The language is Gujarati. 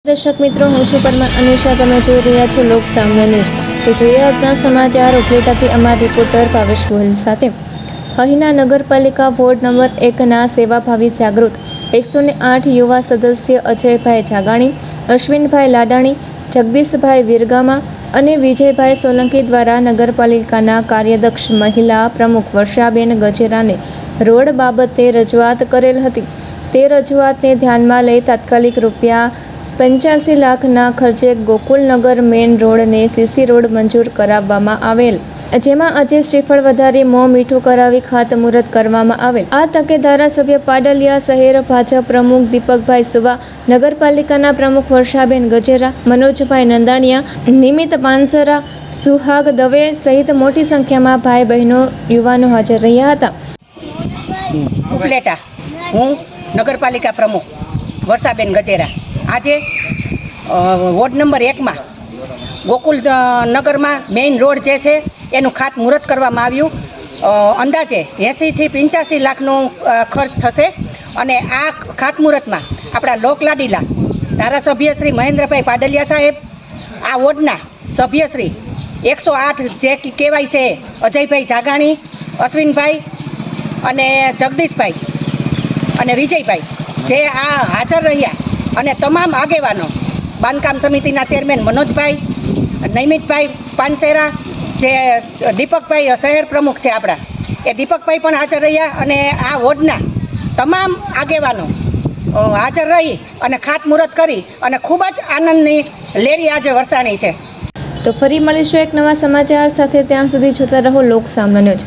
દર્શક મિત્રો, હું છું પરમાર અનિશા. તમે જોઈ રહ્યા છો લોક સામનો ન્યૂઝ. તો જોઈએ આજના સમાચાર. ઉપલેટાથી અમારા રિપોર્ટર ભાવેશ ગોહિલ સાથે. અહીંના નગરપાલિકા વોર્ડ નંબર 1ના સેવાભાવી જાગૃત 108 યુવા સદસ્ય અજયભાઈ જાગાણી, અશ્વિનભાઈ લાડાણી, જગદીશભાઈ વિરગામા અને વિજયભાઈ સોલંકી દ્વારા નગરપાલિકાના કાર્યદક્ષ મહિલા પ્રમુખ વર્ષાબેન ગજેરાને રોડ બાબતે રજૂઆત કરેલ હતી. તે રજૂઆતને ધ્યાનમાં લઈ તાત્કાલિક ₹85 લાખના ખર્ચે ગોકુલનગર મેઇન રોડને સીસી રોડ મંજૂર કરાવવામાં આવેલ, જેમાં આજે શ્રીફળ વધારી મોં મીઠું કરાવી ખાતમુહૂર્ત કરવામાં આવેલ. આ તકે ધારાસભ્ય પાડલિયા શહેર ભાજપ પ્રમુખ દીપકભાઈ સુવા, નગરપાલિકાના પ્રમુખ વર્ષાબેન ગજેરા, મનોજભાઈ નંદાણીયા, નિમિત પાનસરા, સુહાગ દવે સહિત મોટી સંખ્યામાં ભાઈ બહેનો યુવાનો હાજર રહ્યા હતા. ઉપલેટા હું નગરપાલિકા પ્રમુખ વર્ષાબેન ગજેરા. આજે વોર્ડ નંબર 1માં ગોકુલ નગરમાં મેઇન રોડ જે છે એનું ખાતમુહૂર્ત કરવામાં આવ્યું. અંદાજે 80 થી 85 લાખનો ખર્ચ થશે અને આ ખાતમુહૂર્તમાં આપણા લોકલાડીલા ધારાસભ્ય શ્રી મહેન્દ્રભાઈ પાડલિયા સાહેબ, આ વોર્ડના સભ્યશ્રી 108 જે કહેવાય છે અજયભાઈ જાગાણી, અશ્વિનભાઈ અને જગદીશભાઈ અને વિજયભાઈ જે આ હાજર રહ્યા અને તમામ આગેવાનો, બાંધકામ સમિતિના ચેરમેન મનોજભાઈ, નૈમિતભાઈ પાનસેરા, જે દીપકભાઈ શહેર પ્રમુખ છે આપણા, એ દીપકભાઈ પણ હાજર રહ્યા અને આ વોર્ડના તમામ આગેવાનો હાજર રહી અને ખાતમુહૂર્ત કરી અને ખૂબ જ આનંદની લેરી આજે વરસાણી છે. તો ફરી મળીશું એક નવા સમાચાર સાથે. ત્યાં સુધી જોતા રહો લોક સામનો ન્યૂઝ.